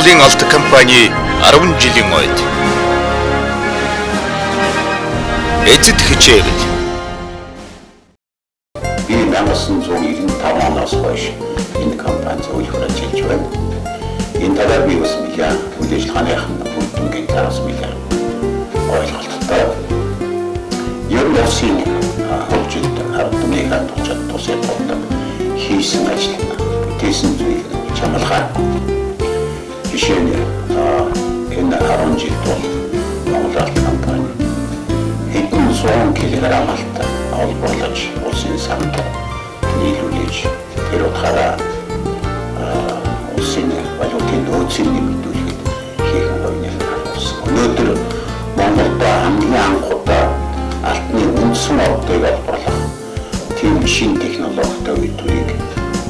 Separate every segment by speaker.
Speaker 1: Монголын алт компани 10 жилийн ойд эцэд хичээгэл
Speaker 2: би 1995 оноос хойш энэ компани зөвлөхөр ажиллаж байна. Энэ талаар би бас нэлээд үйл ажиллагааныхан бүтээнгийн тараас нэлээд ойлголттой. Ер нь улсын хөгжилд хардмыг хандуулж тусах болдог хийсэн ажил бүтээсэн зүйл чамлахаа. Жишээ нь энэ 10 жил бол Монгол алт компани хэдэн 100 кг алт олборлож улсын санд нийлүүлж тэр утгаараа улсын валютын нөөцийг нэмэгдүүлэхэд хийх хувийн хариуцсан. Өнөөдөр Монголд хамгийн анхудаа алтны үндсэн ордыг олборлох тийм шинэ технологитой үе төрийг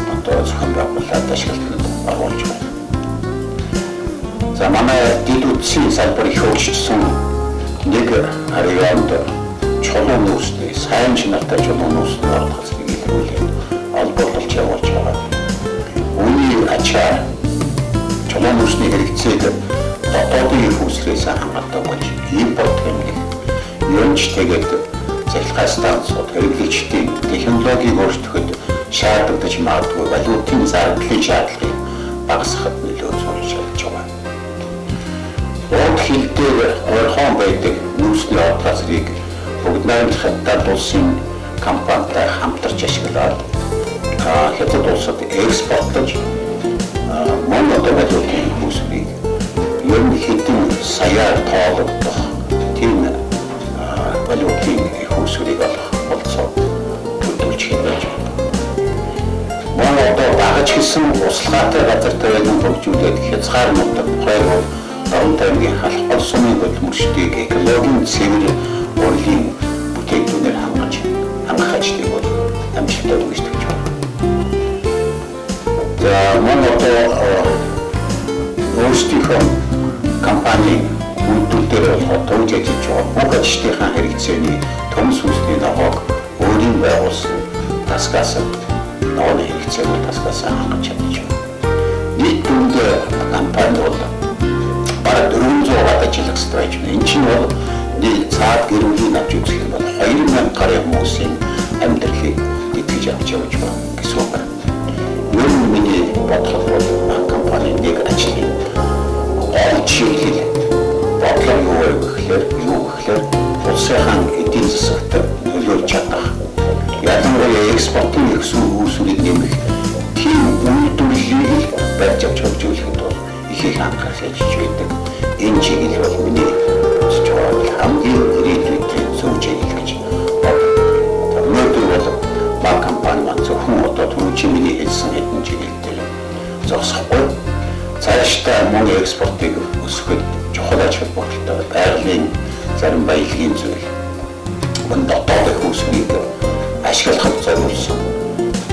Speaker 2: одоо зохион байгуулалт ашиглалтанд оруулж байна. За манай дэд үтсийн салбар их хөгжсөн нэг районд чулуун нүүрсний сайн шинартай чулуун нүүрсний орд газрыг илрүүлээд олборлож явуулж байгаа. Үүний ачаар чулуун нүүрсний хэрэгцээг дотоодын их хүслээс хамгаалдаг болж импорт хэмнэх юунчтэйгээд цахилгаан станцууд хэрэглэгчдийн технологиг өөрчлөхөд шаардлагатай магадгүй валютын зардлын шаардлагыг багасгахад нөлөө үзүүлж байгаа. Урд хил дээр ойрхон байдаг нүүрсний орд газрыг бүгд найрамдахад улсын компанитай хамтарч ашиглаад хятад улсад экспортлож Монгол валютын хүсвийг ер нь хэдэн саяар тоологдох тийм валютын хүсвийг олох болцоо төлөвлөж хийж байна. Монгол багаж хэлсэн услахаатай газартай байлан хөгжүүлээд хязгаарнуудад хойгоо Дорнотойргийн халах бол сумын хөдөлмөрчдийг экологийн цэвэр урлагийн бүтээгдэхүүнээр хангах ажлыг бол амжилттай үргэлжлүүлж байна. За Монгол өөрсдийнхөө компани үйлдвэрлэлээр болоход төвж ажиллаж байгаа бүх ажилчдынхаа хэрэгцээний төмс үсний ногоог өөрийн байгуулсан тасгаас ногооны хэрэгцээг тасгаас хангаж чадж байна. Нийт дүнд компани бол бараг 400 гад ажиллах хэрэгтэй байж байна. Энэ чинь бол цаад гэр бүлийн авч үзэх юм бол 2000 гаруй хүмүүсийн амьдралыг итгэж авч явж байгаа гэсэн үг байна. Ер нь миний бодлого бол компани нэг ажлын гол чиглэл бодлого юу гэхээр улсынхаа эдийн засагт нөлөөлж чадах. Ялангуяа экспортын үүсвэрийг нэмэх тийм үйлдвэрлэлийг барьж авч хөгжүүлэхэд бол их анхаарал хандж байдаг. Энэ чиглэл бол миний үзэж байгаа хамгийн ирээдүйд зөв чиглэл гэж бодлоо. Өнөөдөр бол баг компани маань зөвхөн одоо түрүүчийн миний хэлсэн хэдэн чиглэл дээр зогсохгүй. Цаашдаа Монгол экспортыг өсгөхөд чухал ач холбогдолтой байгалийн зарим баялагын зүйл дотоодын хүсвийг ашиглахад зориулсан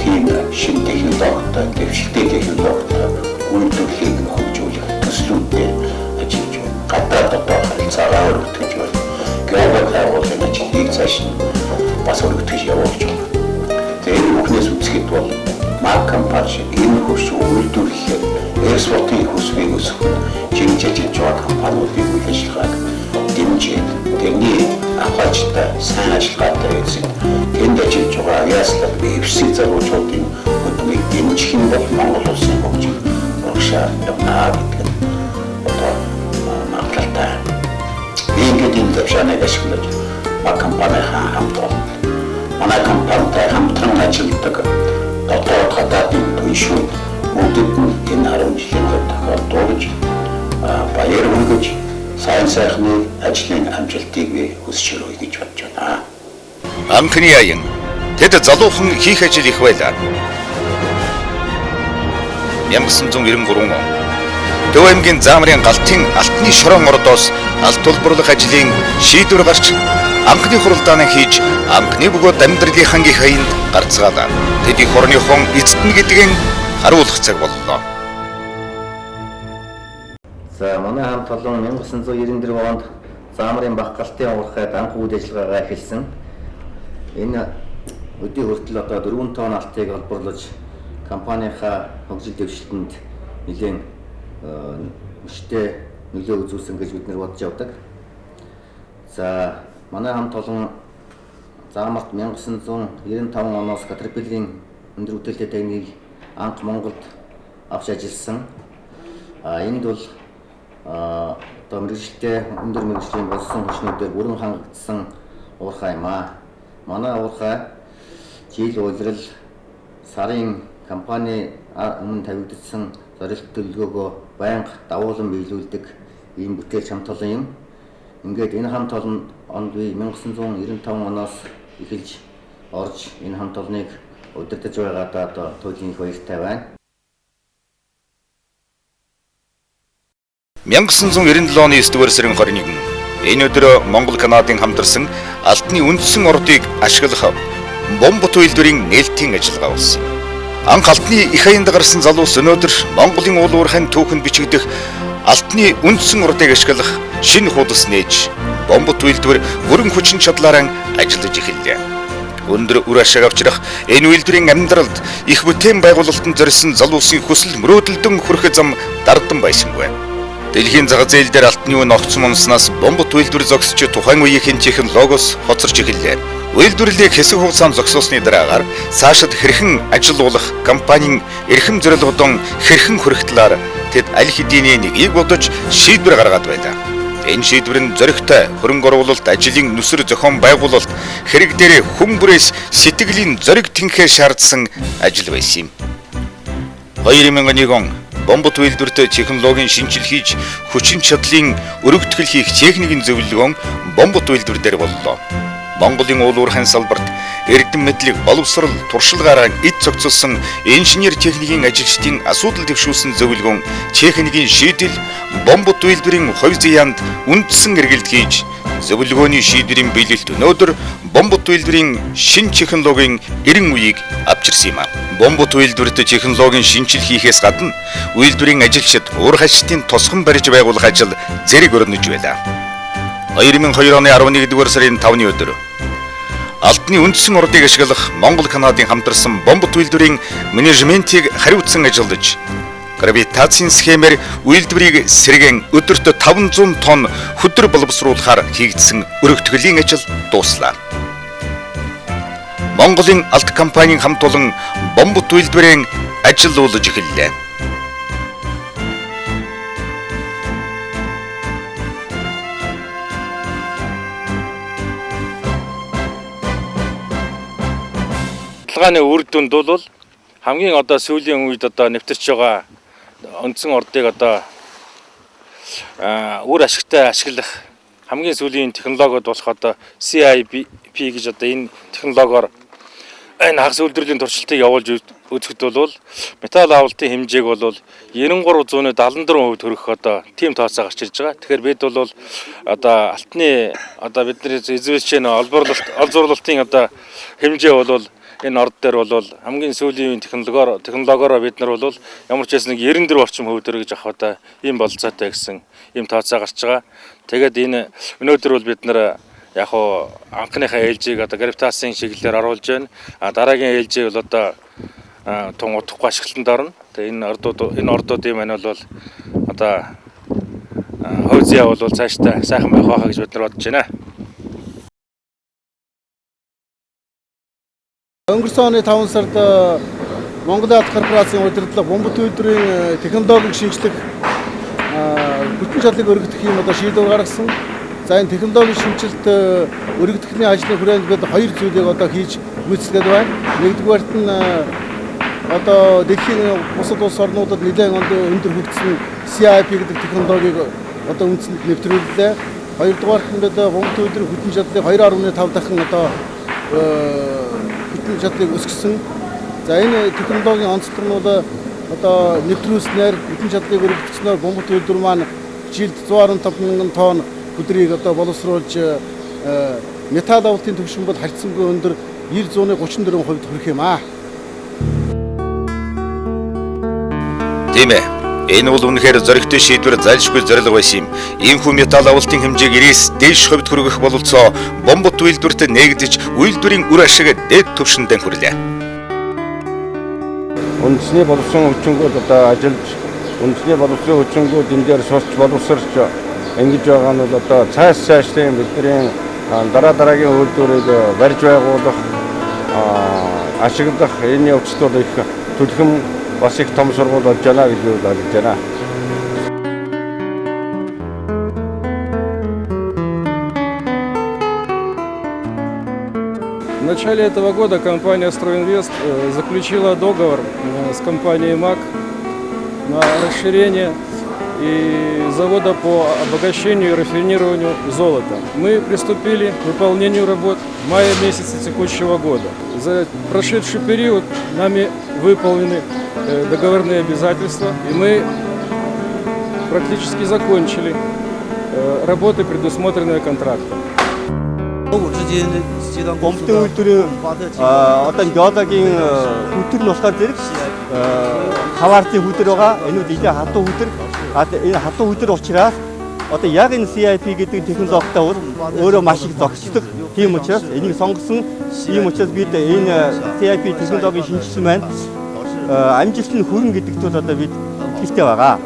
Speaker 2: тийм шинэ технологитой, дэвшилтэй технологитой үйлдвэрлэлийг хөгжүүлэх төслүүдээр ажиллаж байна. Гадаад дотоод харилцаагаа өргөтгөж байна. Глобал байгууллагын ажлыг цааш нь бас өргөтгөж явуулж байна. Тэр бүхнээс үзэхэд бол маг компани шиг энэ хөрш үйлдвэрлэлээр экспортын хүсвийг өсгөхөд чиглэж ажиллаж байгаа компаниудын үйл ажиллагааг дэмжиж, тэрний авахчтай сайн ажиллагаатай эзэн тэнд ажиллаж байгаа яаслаг эвсэг зарчуудын хөдөлмөрийг дэмжих нь бол Монгол улсын хөгжил урагшаа явна гэдэг нь одоо магадлалтай. Би ингээд энэ төвшөнийг ашиглаж баг компанийнхаа хамт олон манай компанитай хамтран ажилладаг дотоод гадаадын түншүүд бүгдэд нь энэ 10 жилийн өмнө тохиолдуулж баяр хүргэж сайн сайхны ажлын амжилтыг би хүсэж өргөе гэж бодож байна.
Speaker 1: Анхны аян тэд залуухан хийх ажил их байлаа. 1993 он Төв аймгийн Заамрын галтын алтны шорон ордоос алт улбарлах ажлын шийдвэр гарч анхны хуралдааны хийж анхны бөгөөд амьдралынхан гих хаянд гарцгаалаа. Тэд их орныхон эзэднэ гэдгийг харуулах цаг боллоо.
Speaker 3: За манай хамт олон 1994 онд Заамрын баг галтын уурхайд анх үйл ажиллагаагаа эхэлсэн. Энэ өдий хүртэл одоо 4 тонн алтыг олборлож компанийнхаа хөгжил дэвшилтэнд нэлээд өштэй нөлөө үзүүлсэн гэж бид нар бодож явдаг. За манай хамт олон Заамарт 1995 оноос Caterpillar-ийн өндөр бүтээлтэй техникийг анх Монголд авч ажилласан. Энд бол одоо мэргэжилтэй өндөр мэргэжлийн болсон хүчнүүдээр бүрэн хангагдсан уурхай юм аа. Манай уурхай жил улирал сарын компани өмнө тавигдсан зорилт төлөвлөгөөгөө байнга давуулан биелүүлдэг ийм бүтээл хамт олон юм. Ингээд энэ хамт олон онд би 1995 оноос эхэлж орж энэ хамт олныг удирдах байгаадаа одоо туйлын их баяртай байна.
Speaker 1: 1997 оны 9-р сарын 21 энэ өдөр Монгол Канадын хамтарсан Алтны үндсэн ордыг ашиглах бомбот үйлдвэрийн нээлтийн ажиллагаа болсон. Анх Алтны их аянд гарсан залуус өнөөдөр Монголын уул уурхайн түүхэнд бичигдэх Алтны үндсэн ордыг ашиглах шинэ хуудас нээж бомбот үйлдвэр бүрэн хүчин чадлаараа ажиллаж эхэллээ. Өндөр үр ашиг авчрах энэ үйлдвэрийн амьдралд их бүтээн байгуулалтанд зориулсан залуусын хүсэл мөрөөдөлдөн хүрэх зам дардан байсангүй. Дэлхийн зах зээл дээр Алтны үн огцом онснаас бомбот үйлдвэр зогсож тухайн үеийн технологиос хоцорч эхэллээ. Үйлдвэрлэлийг хэсэг хугацаанд зогсоосны дараагаар цаашид хэрхэн ажилуулах компанийн эрхэм зорилгодон хэрхэн хүрэх талаар тэд аль хэдийн нэгийг бодож шийдвэр гаргаад байлаа. Энэ шийдвэр нь зоригтой хөрөнгө оруулалт, ажлын нүсэр зохион байгуулалт, хэрэг дээрээ хүн бүрээс сэтгэлийн зориг тэнхээ шаардсан ажил байсан юм. 2001 он бомбот үйлдвэрт технологийн шинжил хийж хүчин чадлын өргөтгөл хийх техникийн зөвлөгөө бомбот үйлдвэр дээр боллоо. Монголын уул уурхайн салбарт эрдэм мэдлэг, боловсрол, туршлагаараа эд цогцолсон инженер техникийн ажилчдын асуудал дэвшүүлсэн зөвлөгөө техникийн шийдэл бомбот үйлдвэрийн хувь заяанд үндсэн эргэлт хийж зөвлөгөөний шийдвэрийн биелэлт өнөөдөр бомбот үйлдвэрийн шинэ технологийн 90 үеийг авчирсан юм а. Бомбот үйлдвэрт технологийн шинжил хийхээс гадна үйлдвэрийн ажилчид уурхайчдын тосгон барьж байгуулах ажил зэрэг өрнөж байлаа. 2002 оны 11-р сарын 5-ны өдөр Алтны үндсэн ордыг ашиглах Монгол Канадын хамтарсан бомбот үйлдвэрийн менежментийг хариуцсан ажиллаж гравитацийн схемээр үйлдвэрийг сэргэн өдөрт 500 тонн хөдөр боловсруулахаар хийгдсэн өргөтгөлийн ажил дууслаа. Монголын алт компанийн хамт олон бомбот үйлдвэрийн ажиллуулж эхэллээ.
Speaker 4: Судалгааны үр дүнд бол хамгийн одоо сүүлийн үед одоо нэвтэрч байгаа үндсэн ордыг одоо үр ашигтай ашиглах хамгийн сүүлийн технологиуд болох одоо CIP гэж одоо энэ технологиор энэ хагас үйлдвэрлэлийн туршилтыг явуулж үзэхэд бол металл авалтын хэмжээг бол 93/74% төрөх одоо тийм тооцоо гарч ирж байгаа. Тэгэхээр бид бол одоо алтны одоо бидний эзэмшиж байгаа олзуурлалтын одоо хэмжээ бол энэ орд дээр бол хамгийн сүүлийн технологиороо бид нар бол ямар ч байсан 94 орчим хувь төрөж авах одоо ийм болцоотой гэсэн ийм тооцоо гарч байгаа. Тэгээд энэ өнөөдөр бол бид нар яг хуу анхныхаа ээлжийг одоо гравитацийн чиглэлээр оруулж байна. Дараагийн ээлжийг бол одоо тун удахгүй ашиглалтанд орно. Тэгээд энэ ордуудын маань бол одоо хувь заяа бол цаашдаа сайхан байх байхаа гэж бид нар бодож байна.
Speaker 5: Өнгөрсөн оны 5 сард Монгол Алт корпорацийн удирдлага бомбот үйлдвэрийн технологиг шинжлэх хүчин чадлыг өргөдөх юм одоо шийдвэр гаргасан. За энэ технологийн шинжилт өргөдөхний ажлын хүрээнд бид хоёр зүйлийг одоо хийж гүйцэтгэж байна. Нэгдүгээрт нь одоо дэлхийн бусад улс орнуудад нэлээд өндөр хөгжсөн CIP гэдэг технологиг одоо үндсэнд нэвтрүүллээ. Хоёрдугаарт нь бид бомбот үйлдвэрийн хүчин чадлыг 2.5 дахин одоо хүчин чадлыг өсгсөн. За энэ технологийн онцлог нь одоо нэвтрүүлснээр хүчин чадлыг өргөдгснээр бомбот үйлдвэр маань жилд 115 мянган тонн өдрийг одоо боловсруулж металл авалтын түвшин бол харьцангуй өндөр 90-134% хүрэх юм аа.
Speaker 1: Тийм ээ. Энэ бол үнэхээр зоригтой шийдвэр зайлшгүй зорилго байсан юм. Иймхүү металл авалтын хэмжээг 90-с дээш хувьд хүргэх бололцоо бомбот үйлдвэрт нээгдэж үйлдвэрийн үр ашиг дээд түвшиндээ хүрлээ.
Speaker 6: Үндэсний боловсон хүчингүүд одоо ажиллаж үндэсний боловсролын хүчингүүд энэ дээр сурч боловсрч ингэж байгаа нь бол одоо цаашдын бидний дараагийн үйлдвэрийг барьж байгуулах ашиглах энэ явцд бол их түлхэм бас их том сургууль болж байна гэж ойлгож байна.
Speaker 7: В начале этого года компания «Стройинвест» заключила договор с компанией МАК на расширение и завода по обогащению и рафинированию золота. Мы приступили к выполнению работ в мае месяце текущего года. За прошедший период нами выполнены договорные обязательства, и мы практически закончили работы, предусмотренные контрактом.
Speaker 8: Бомбын үйлдвэрийн одоо геологийн хөтөр нь болохоор зэрэг хаваартын хөтөр байгаа. Энэ үл илүү хатуу хөтөр. Энэ хатуу хөтөр учраас одоо яг энэ CIP гэдэг технологитой өөрөө маш их зохицдог. Тийм учраас энийг сонгосон. Ийм учраас бид энэ CIP технологийн шинжилсэн маань амжилтанд хүрнэ гэдэгт бол одоо бид итгэлтэй байгаа.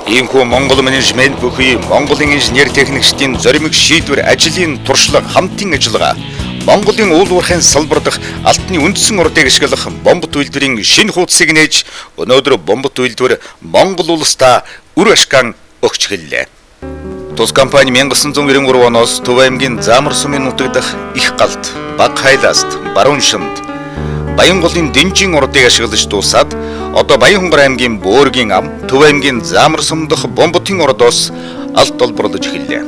Speaker 1: Иймхүү Монгол менежмент бүхий Монголын инженер техникчдийн зоримог шийдвэр ажлын туршлага хамтын ажиллагаа Монголын уул уурхайн салбар дахь алтны үндсэн урдыг ашиглах бомбот үйлдвэрийн шинэ хуудсыг нээж өнөөдөр бомбот үйлдвэр Монгол улсдаа үр ашгаан өгч эхэллээ. Тус компани 1993 оноос Төв аймгийн Заамар сумын нутаг дахь Их галт, Баг хайласт, Баруун шимд Баянголын Дэнжин урдыг ашиглаж дуусаад одоо Баянхонгор аймгийн Бөөргийн ам, Төв аймгийн Заамар сум дахь бомботын урдоос алт олборлож эхэллээ.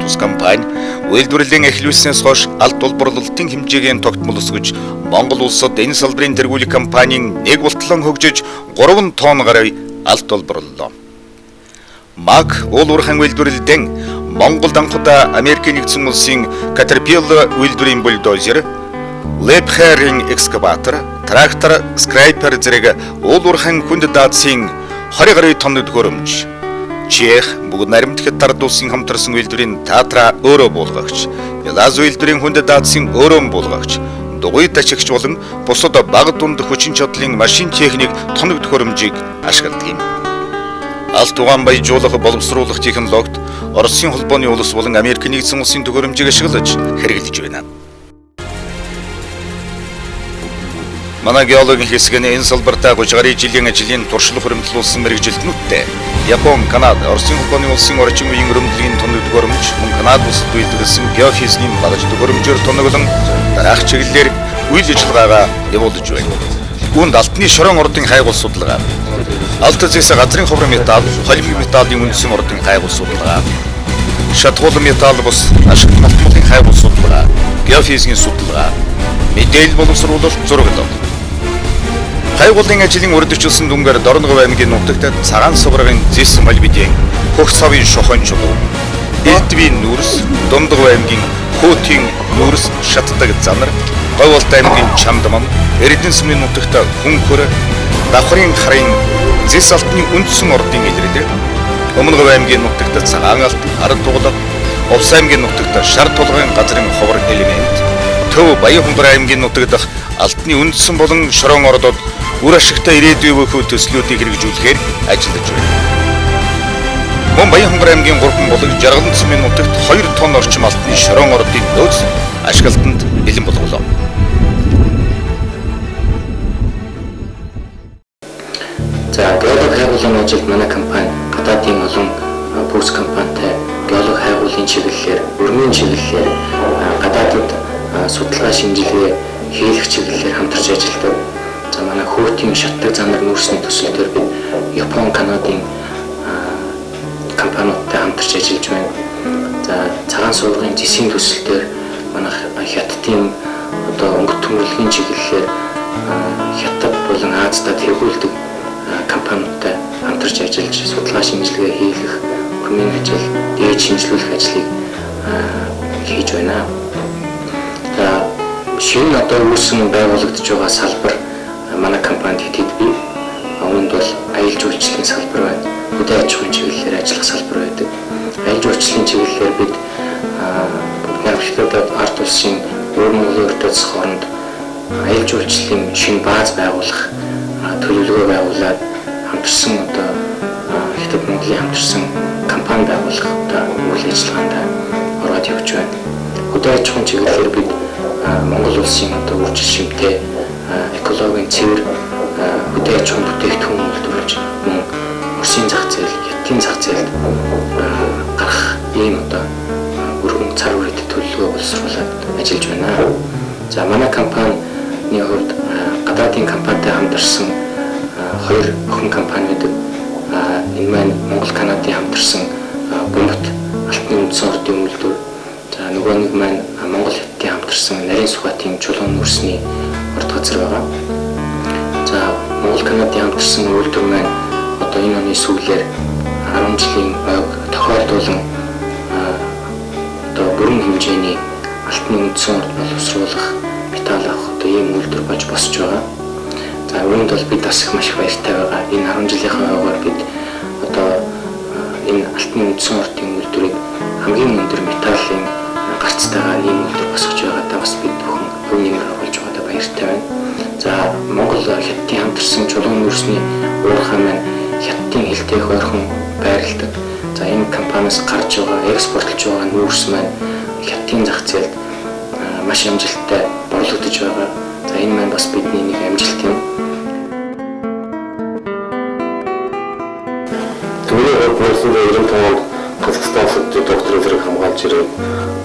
Speaker 1: Тус компани үйлдвэрлэлийн эхлүүлснээс хойш алт олборлолтын хэмжээгийн тогтмол өсгөж Монгол улсад энэ салбарын тэргүүлэх компанийн нэг бултлан хөгжиж 3 тонн гаруй алт олборлоо. МАК уул уурхайн үйлдвэрлэлдэн Монгол анхудаа Америк нэгдсэн улсын Caterpillar үйлдвэрийн бульдозер, Лепхеринг экскаватор, трактор, скрайпер зэрэг уул уурхайн хүнд даацын 20 гаруй тонн төхөөрөмж. Чех, бүгд наримт Хятад улсын хамтарсан үйлдвэрийн Татра өөрөө буулгагч, Ялаз үйлдвэрийн хүнд даацын өөрөө буулгагч, дугуй ташигч болон бусад бага дунд хүчин чадлын машин техник тоног төхөөрөмжийг ашигладаг юм. Алт угаан баяжуулах боловсруулах технологид Оросын холбооны улс болон Америк нэгдсэн улсын төхөөрөмжийг ашиглаж хэрэглэж байна. Манай геологийн хэсэг нь энэ салбартаа 30 гаруй жилийн ажлын туршлага хөрөмтлүүлсэн мэргэжилтнүүдтэй Япон, Канада, Оросын холбооны улсын орчин үеийн өрөмдлөгийн тоног төхөөрөмж, мөн Канада улсад үйлдвэрлэсэн геофизикийн багаж төхөөрөмжөөр тоноглон дараах чиглэлээр үйл ажиллагаагаа явуулж байна. Үүнд алтны шорон урдын хайгуул судалгаа, алт зэс газрын ховор металл, холимог металлын үндсэн урдын хайгуул судалгаа, шатгуул металл бус ашиг малтмын хайгуул судалгаа, геофизикийн судалгаа, мэдээлэл боловсруулалт зураглал. Хайгуулын ажлын урдчилсан дүнгээр Дорногов аймгийн нутагт цагаан сугаргын зэс молибден, хөх цавын шохон чулуу, Элдвийн нүрс, Дундгов аймгийн Хөтийн нүрс шатдаг занар, Говьолт аймгийн Чамдман, Эрдэнэ сумын нутагт хүн хөр, Давхрын харын зэс алтны үндсэн урдын илрэлээр, Өмнөгов аймгийн нутагт цагаан алт, ард тугалаг, Увс аймгийн нутагт шар тулгын газрын ховор элемент, Төв Баянхонгор аймгийн нутагт алтны үндсэн болон шорон ордод үр ашигтай ирээдүйн бүхүү төслүүдийг хэрэгжүүлэхээр ажиллаж байна. Мөн Баянхонгор аймгийн 3 болог Жаргалан сумын нутагт 2 тонн орчим алтны шорон ордын нөөц ашиглалтанд бэлэн болголоо.
Speaker 9: За геолог хайгуулын ажилд манай компани гадаадын олон бүс компанитай геолог хайгуулын чиглэлээр, өргөмийн чиглэлээр гадаадд судалгаа шинжилгээ хийх чиглэлээр хамтарч ажилладаг. За манай Хөтийн шатдаг занар нүүрсний төсөл дээр бид Япон, Канадын компаниудтай хамтарч ажиллаж байна. За цагаан суургын зэсийн төсөл дээр манай Хятадын одоо өнгөт төмөрлөгийн чиглэлээр Хятад болон Азиад тэргүүлдэг компаниудтай хамтарч ажиллаж судалгаа шинжилгээ хийх ургамын ажил, дээд шинжилүүлэх ажлыг хийж байна. За шинэ одоо үүсгэн байгуулагдж байгаа салбар манай компанид хэд бий? Үүнд бол аялал жуулчлалын салбар байна. Хөдөө аж ахуйн чиглэлээр ажиллах салбар байдаг. Аялал жуулчлалын чиглэлээр бид бүгд найрамдчдад ард улсын өөр Монголын өртөөс хооронд аялал жуулчлалын шинэ бааз байгуулах төлөвлөгөө байгуулад хамтарсан одоо Хятад Монголын хамтарсан компани байгуулах одоо үйл ажиллагаанд ороод явж байна. Хөдөө аж ахуйн чиглэлээр бид Монгол улсын одоо үржил шимтэй экологийн цэвэр хөдөө аж ахуйн бүтээгдэхүүн үйлдвэрлэж мөн Орсын зах зээл, Хятадын зах зээлд гарах ийм одоо өргөн цар хүрээтэй төлөвлөгөө боловсруулаад ажиллаж байна. За манай компанийн хувьд гадаадын компанитай хамтарсан хоёр охин компани байдаг. Энэ маань Монгол Канадын хамтарсан бомбот алтны үндсэн ордын үйлдвэр. За нөгөө нэг маань Монгол Хятадын хамтарсан нарийн сугаатын чулуун нүрсний орд газар байгаа. За Монгол Канадын хамтарсан үйлдвэр маань одоо энэ оны сүүлээр 10 жилийн ойг тохиолдуулан одоо бүрэн хэмжээний алтны үндсэн орд боловсруулах, металл авах одоо ийм үйлдвэр болж босч байгаа. За үүнд бол бид бас их маш их баяртай байгаа. Энэ 10 жилийнхаа ойгоор бид одоо энэ алтны үндсэн ордын үйлдвэрийг хамгийн өндөр металлын гарцтайгаа ийм үйлдвэр босгож байгаадаа бас бид бүхэн өв нэмэр болж байгаадаа баяртай байна. За Монгол Хятадын хамтарсан чулуун нүрсний уурхай маань Хятадын хэлтэй хойрхон байрладаг. За энэ компаниас гарч байгаа, экспортлж байгаа нүрс маань Хятадын зах зээлд маш амжилттай борлогдож байгаа. За энэ маань бас бидний нэг амжилт юм.
Speaker 10: Түрүү болсон 95 онд Казахстанаас докторийн зэрэг хамгаалж ирээд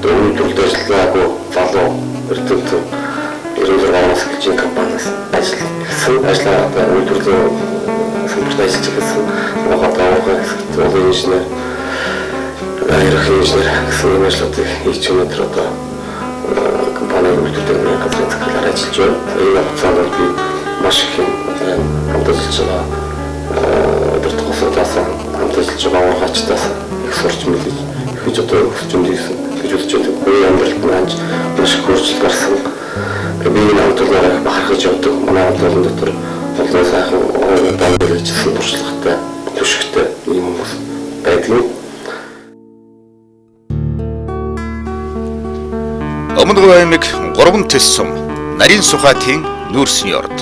Speaker 10: үйлдвэрлэлд ажиллаагүй залуу эрдэмт 96 оноос эхэлж компаниас ажиллаад үйлдвэрлэлийн салбарт ажиллаж байсан. Нохотоогоо хэсэгт инженер, инженер гэсэн юм ажлуудыг хийж өнөөдөр одоо компанийн үйлдвэрлэлийн газрын захиалгаар ажиллаж байна. Энэ хугацаанд би маш их хамтарч байгаа. Өдөрт хосоодаас хамтарч байгаа ургачтаас их сурч мэдэж хийж одоо хүчмжсэн гэж үзэж байдаг. Үеийн амьдралд маань маш их хурцлал гарсан. Би энэ хамтлагаараа бахархаж явдаг. Манай хамтлагын дотор олон сайхан байгуулагдсан туршлагатай, түвшигтэй ийм хүмүүс байдаг.
Speaker 1: Өмнөг аймаг 3 тэс сум, нарийн сухатын нүүрсний орд.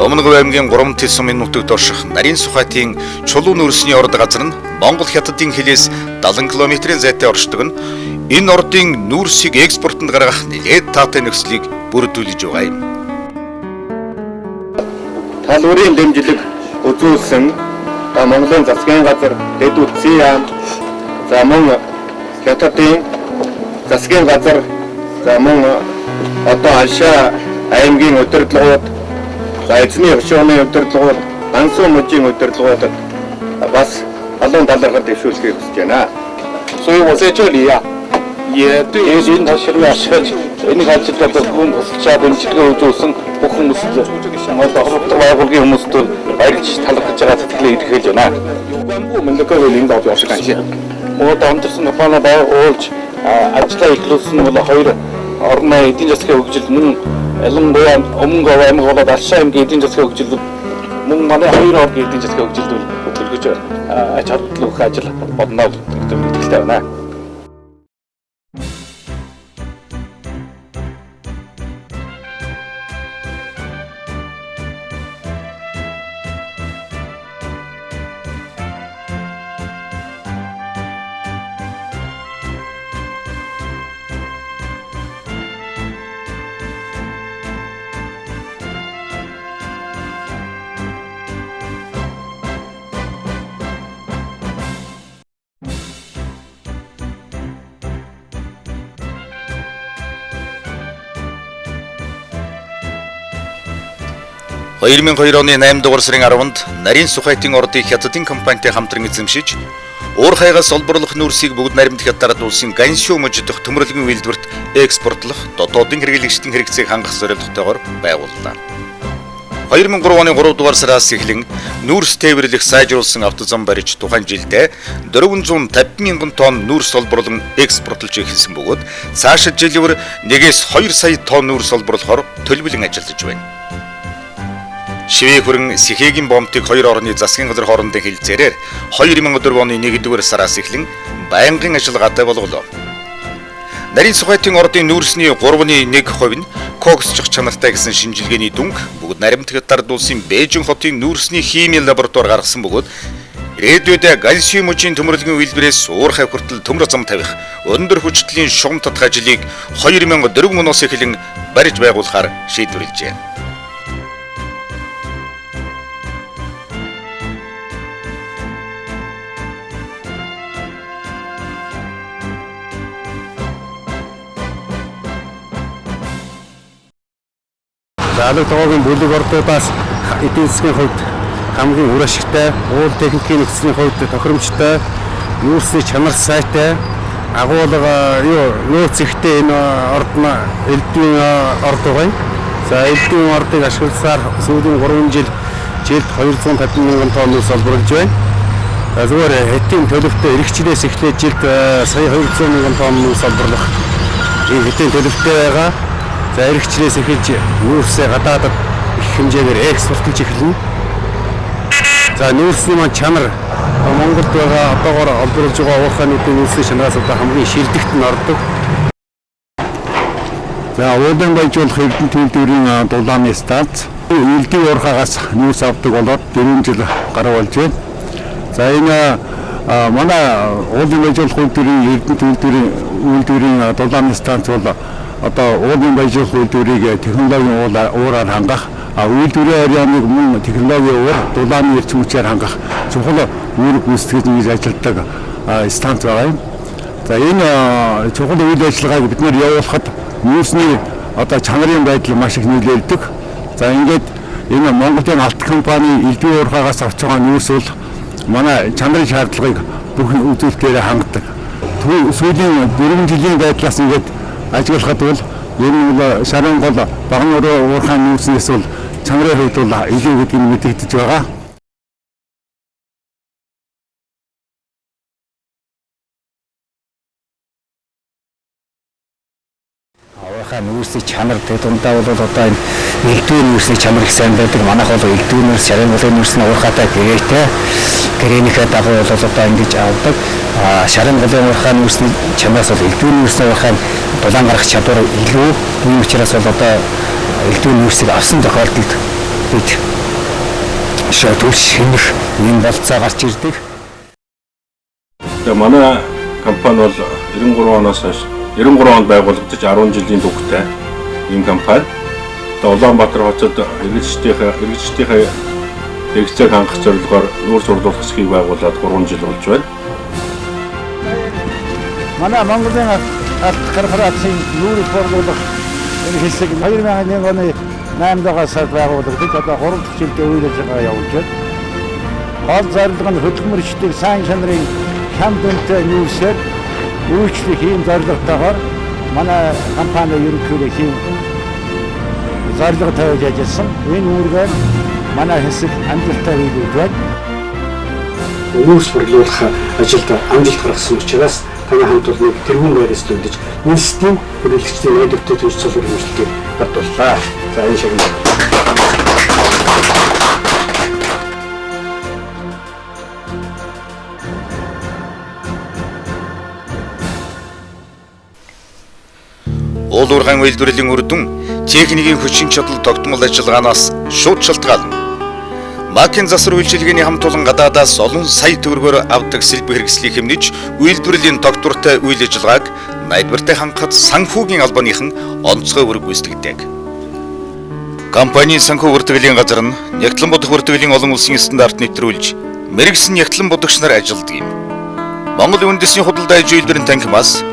Speaker 1: Өмнөг аймгийн 3 тэс сумын нутагт орших нарийн сухатын чулуун нүүрсний орд газар нь Монгол Хятадын хилээс 70 км-ийн зайтай оршдог нь энэ ордын нүүрсийг экспортод гаргах нэлээд таатай нөхцөлийг бүрдүүлж байгаа юм.
Speaker 6: Талуурын дэмжлэг үзүүлсэн Монголын засгийн газар, дэд үтсийн яам, за мөн Хятадын засгийн газар, за мөн одоо Алшаа аймгийн удирдлагууд, за эзний хөшөөний удирдлагууд, Ансуу мужийн удирдлагуудад бас олон талаархад дэвшүүлэхийг хүсэж байна.
Speaker 11: 所以我在这里也对领导协助энэ ажлыг хүмүүс чадамжтай үзүүлсэн бүх хүмүүст одоо хорддог байгууллагын хүмүүст баярлж талархаж байгаа сэтгэлээ илэрхийлж байна. 关部门的各位领导表示感谢。одоо хамтарсан компани байгуулж ажлаа эхлүүлсэн бол хоёр орны эдийн засгийн хөгжил мөн ялангуяа өмнө аймаг болоод Алшаа аймгийн эдийн засгийн хөгжил мөн манай хоёр орны эдийн засгийн хөгжилд төлөвлөж ач холбогдол өгөх ажил бодноо гэдэг итгэлтэй байна.
Speaker 1: (2002 оны 8 дугаар сарын 10-нд нарийн сухатын ордыг Хятадын компанитай хамтран эзэмшиж, уурхайгаас олборлох нүүрсийг бүгд наримт Хятад улсын Ганшуу мужид дахь төмөрлөгийн үйлдвэрт экспортлох дотоодын хэрэглэгчдийн хэрэгцээг хангах зорилготойгоор байгууллаа. 2003 оны 3 дугаар сараас эхлэн нүүрс тээвэрлэх сайжруулсан автозам барьж тухайн жилдээ 450 мянган тонн нүүрс олборлон экспортлж эхэлсэн бөгөөд цаашид жилээр 1-2 сая тонн нүүрс олборлохоор төлөвлөн ажиллаж байна. Шивээ хүрэн Сэхэгийн бомтыг хоёр орны засгийн газар хоорондын хилцээрээр 2004 оны 1-р сараас эхлэн байнгын ажиллагаатай болголоо. Нарийн Сухайтын ордын нүүрсний 3.1% нь коксчих чанартай гэсэн шинжилгээний дүнг бүгд наримт Хятад улсын Бээжин хотын нүүрсний хими лаборатори гаргасан бөгөөд ирээдүйд кальциум мужийн төмөрлөгийн үйлдвэрээс уурхай хүртэл төмөр зам тавих өндөр хүчтэлийн шугам татах ажлыг 2004 оноос эхлэн барьж байгуулахаар шийдвэрлэжээ.
Speaker 12: Алга тогоогийн бүлэг ордуудаас эдийн засгийн хувьд хамгийн үр ашигтай, уул техникийн нөхцөлийн хувьд тохиромжтой, нүүрсний чанар сайтай, агуулга нөөц ихтэй энэ орд нь элдвийн орд байна. За элдвийн ордыг ашигласаар сүүлийн 3 жилд 250 мянган тонн нүүрс олборлож байна. Зүгээр хэдийн төлөвтэй эрэгчлээс эхлээд жилд сая 200 мянган тонн нүүрс олборлох хэдийн төлөвтэй байгаа. За эрэгчлээс эхэлж нүүрсээ гадаадд их хэмжээгээр экспортлж эхэлнэ. За нүүрсний маань чанар Монголд байгаа одоогоор олборлож байгаа уурхай нийтийн нүүрсний чанараас одоо хамгийн шилдэгт нь ордог. За уулын баяжуулах эрдэнэ төлөвлөрийн дулааны станц элдвийн уурхайгаас нүүрс авдаг болоод 4 жил гаруй болж байна. За энэ манай уулын баяжуулах үйлдвэрийн эрдэнэ төлөвлөрийн дулааны станц бол одоо уулын баяжуулах үйлдвэрийг технологийн уураар хангах, үйлдвэрийн арианыг мөн технологийн уур дулааны эрч хүчээр хангах чухал үүрэг гүйцэтгэж хийж ажилладаг станц байгаа юм. За энэ чухал үйл ажиллагааг бид нэр явуулахад нүүрсний одоо чанарын байдал маш их нөлөөлдөг. За ингээд энэ Монголын алт компани элдвийн уурхайгаас авч байгаа нүүрс бол манай чанарын шаардлагыг бүх үзүүлэлтээр хангадаг. Сүүлийн 4 жилийн байдлаас ингээд ажиглахад бол ер нь бол шарын гол багны уурхай нүүрснээс бол чанарын хувьд бол илүү гэдгийг мэдэгдэж байгаа. Уурхай нүүрсний чанар дундаа бол одоо энэ элдвийн нүүрсний чанар их сайн байдаг. Манайх бол элдвийн нүүрс, шарын голын нүүрсний уурхайтай гэрээтэй. Гэрээнийхээ дагуу бол одоо ингэж авдаг. Шарын голын уурхай нүүрсний чанаас бол элдвийн нүүрсний уурхай дулаан гарах чадвар илүү. Ийм учраас бол одоо элдвийн нүүрсийг авсан тохиолдолд бид төвш шинэх юм болцоо гарч ирдэг.
Speaker 4: Тэгээ манай компани бол 93 оноос хойш 93 онд байгуулагдаж 10 жилийн түүхтэй ийм компани. Одоо Улаанбаатар хотод иргэжчдийнхээ хэрэгцээг хангах зорилгоор нүүрс урлуулах хэсгийг байгуулад 3 жил болж байна.
Speaker 12: Манай Монголын алт корпорацийн нүүрс борлуулах энэ хэсэг 2001 оны 8 дугаар сард байгуулагдаж одоо 3 дахь жилдээ үйл ажиллагаа явуулж байна. Гол зорилго нь хөдөлмөрчдийг сайн чанарын хям дүнтэй нүүрсээр үйлчлэх ийм зорилготойгоор манай компани ерөнхийдөө ийм зорилго тавьж ажилласан. Энэ үүргээр манай хэсэг амжилттай хийгдэж байна. Нүүрс борлуулах ажилд амжилт гаргасан учраас таны хамт олныг тэргүүн байраас төлөж нийслэлийн хэрэглэгчдийн найдвартай төрж цолгох хэмжлэгийг бадууллаа. За энэ шиг
Speaker 1: Уул уурхайн үйлдвэрлэлийн үр дүн техникийн хүчин чадал тогтмол ажиллагаанаас шууд шалтгаална. Макийн засвар үйлчилгээний хамт олон гадаадаас олон сая төгрөгөөр авдаг сэлбэг хэрэгслийг хэмнэж үйлдвэрлэлийн тогтвортой үйл ажиллагааг найдвартай хангахад санхүүгийн албаныхан онцгой үүрэг гүйцэтгэдэг. Компанийн санхүү бүртгэлийн газар нь нягтлан бодох бүртгэлийн олон улсын стандарт нэвтрүүлж мэрэгсэн нягтлан бодогч нар ажилладаг юм. Монгол үндэсний худалдаа аж үйлдвэрийн танхимаас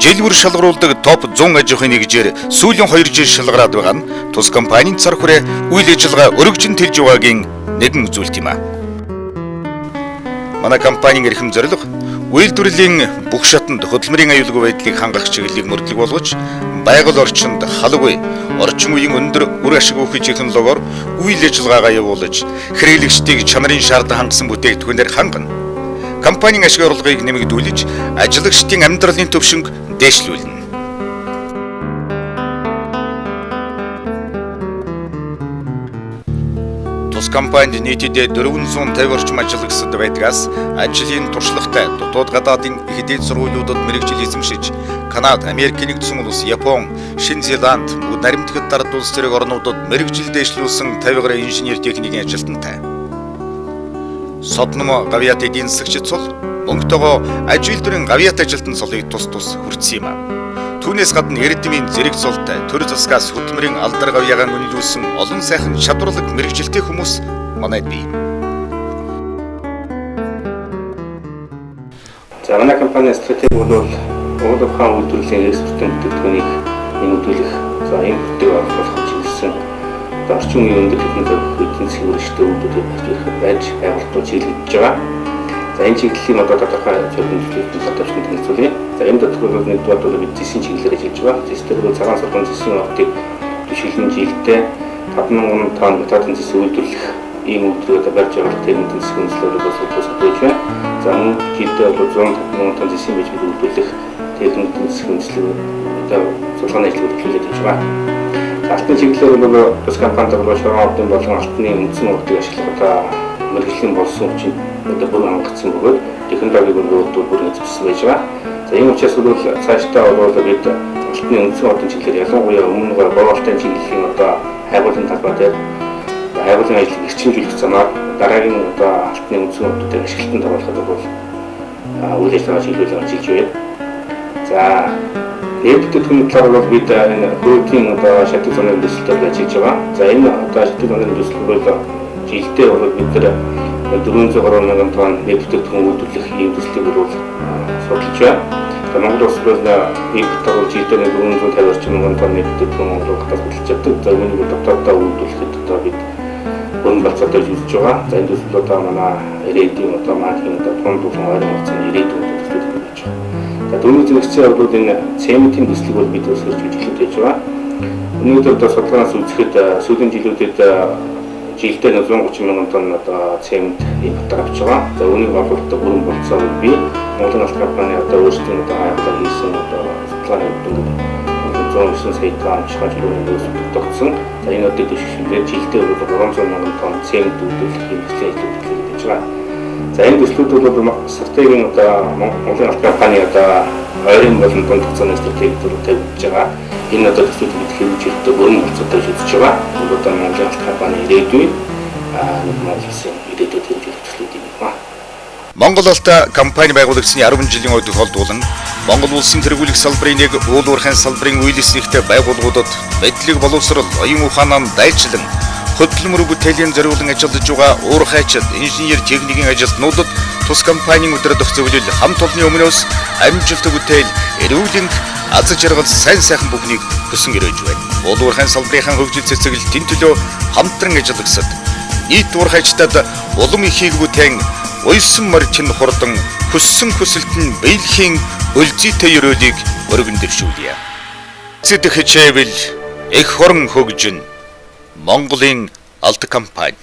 Speaker 1: жил бүр шалгаруулдаг топ 100 аж ахуйн нэгжээр сүүлийн 2 жил шалгараад байгаа нь тус компанийн цар хүрээ үйл ажиллагаа өргөжин тэлж байгаагийн нэгэн үзүүлэлт юм а. Манай компанийн эрхэм зорилго Үйлдвэрлэлийн бүх шатнд хөдөлмөрийн аюулгүй байдлыг хангах чиглэлийг мөрдлөг болгож, байгаль орчинд халуй, орчин үеийн өндөр үр ашиг өгөх технологиор үйл ажиллагаагаа явуулж, хэрэглэгчдийг чанарын шаардлагыг хангасан бүтээгдэхүүнээр хангана. Компанийн ашиг орлогыг нэмэгдүүлж, ажиллагчдын амьдралын төвшинг дээшлүүлнэ. Тус компанид нийтдээ 450 орчим ажиллагчид байдгаас ажлын туршлагатай дотоод гадаадын их дээд сургуулиудад мэргэжил эзэмшиж, Канада, Америк нэгдсэн улс, Япон, Шинэ Зеланд, наримтгэд дард улс зэрэг орнуудад мэргэжил дэвшлүүлсэн 50 гаруй инженер техникийн ажилтнтай. Содном гавьяат эдийн засагч цул мөнгөтэйгөө аж үйлдвэрийн гавьяат ажилтан цолыг тус хүртсэн юм а. Түүнээс гадна эрдэмийн зэрэг цолтой төр засгаас хөдөлмөрийн алдар гавьяагаа үнэлүүлсэн олон сайхан чадварлаг мэргэжилтэй хүмүүс манайд бий.
Speaker 10: За манай компани стратеги бол Монгол ухаан үйлдвэрлэлийн экспортын бүтээгдэхүүнийг нэмэгдүүлэх, за энэ бүтээг оруулах чиглэсэн орчин үеийн өндөр технологийн эдийн засгийн үржигтэй үйлдвэрүүд байж байгуулж чиглэж байгаа. За энэ чиглэлийн одоо тодорхой зөвлөмжлөлтөд татварчны танилцуулъя. За энэ дотор нэгдүгээр бол бид зэсийн чиглэлээр ажиллаж байгаа. Зэстэй бол цагаан сургуулийн зэсийн оттыг төшөөлөн жилдээ 5,000 тонн металлын зэс үйлдвэрлэх ийм үйлдвэрүүд барьж явах техникийн засгийн үндэслэлээр бас тусалж байна. За мөн жилдээ бол 150,000 тонн зэсийн бижиг үйлдвэрлэх техникийн засгийн үндэслэлээр одоо судалгааны ажил хөтлүүлээд байж байгаа. Алтын чиглэлээр бол бас компанид бол шуургын болон алтны үндсэн урдыг ашиглах одоо мэргэжлийн болсон хүчин одоо бүр хангацсан бөгөөд технологиг өөртөө бүр эзэмшсэн байж байгаа. За энэ учраас бол цаашдаа бол бид алтны үндсэн урдын чиглэлээр ялангуяа өмнө боолтын чиглэлийн одоо хайгуулын талбай дээр хайгуулын ажлыг эрчимжүүлэх замаар дараагийн одоо алтны үндсэн урдуудыг ашиглалтанд оруулахад бол үйл ажиллагаа чиглүүлж ажиллаж байна. За Эдгээр талаар бол бид энэ хөрөгийн одоо шатны зоны төсөлтөд ажиллаж байгаа. За энэ одоо шатны зоны төсөл бол жилдээ бол бид нэр 430,000 тонн бүтээгдэхүүн үйлдвэрлэх ийм төслийг бол судалж байна. За Монгол улс бол импортоор жилдээ 450 орчим мянган тонн бүтээгдэхүүн Монгол хатад хөтлөж чаддаг. За үүнийг дотооддоо үйлдвэрлэхэд одоо бид хөрөнгө болцоотой хийж байгаа. За энэ төсөл одоо манай ирээдүйн одоо маркетинг одоо тунд болон ойрын хугацааны ирээдүйн төслүүд хийж байгаа. За дөрвөн зэрэгцээ бол энэ цементийн төслийг бол бид өсгөж эхлэж байж байгаа. Өнөөдөр одоо судалгаанаас үзэхэд сүүлийн жилүүдэд жилдээ 130,000 тонн одоо цемент импорт авч байгаа. За үүнийг олборлолтод бүрэн болцоо бий. Монголын алт компани одоо өөрсдийн одоо хаягаар хийсэн одоо судалгааны үднүүд 109 сая тонн шахажлын өсөлт тогтсон. За энэ өдөрт дэвшүүлээд жилдээ бол 300,000 тонн цемент үйлдвэрлэх хэмжээтэй ажиллаж байж байгаа. За энэ төслүүд бол стратегийн одоо Монголын алт компани одоо ойрын болон дунд хугацааны стратеги тавьж байгаа. Энэ одоо төслүүд хэмжээлтэй бүрэн болцоотой үзэж байгаа. Одоо Монголын алт компани ирээдүйн Монгол улсын ирээдүйд хэмжээлтэй төслүүд юм байна.
Speaker 1: Монгол алт компани байгуулагдсны 10 жилийн үед холдуулан Монгол улсын тэргүүлэх салбарын нэг уул уурхайн салбарын үйлчлэгтэй байгууллагуудад мэдлэг боловсрол, оюун ухаанаар дайчлан хөдөлмөр бүтээлийн зориулан ажиллаж байгаа уурхайчид, инженер техникийн ажилтнуудад тус компанийн өдрөдөх зөвлөл хамт олонны өмнөөс амжилт бүтээл, эрүүлэн аз жаргал сайн сайхан бүхнийг хүсэн ирэж байна. Уул уурхайн салбарын хөгжил цэцэглэлтийн төлөө хамтран ажиллагсад нийт уурхайчдад улам ихийг бүтээн уйсан морчин хурдан хүссэн хүсэлтэн биелхийн өлзийтэй өрөөлийг өргөн дэвшүүлье. Зэдэх хичээвэл их хорон хөгжин Монголын алт компани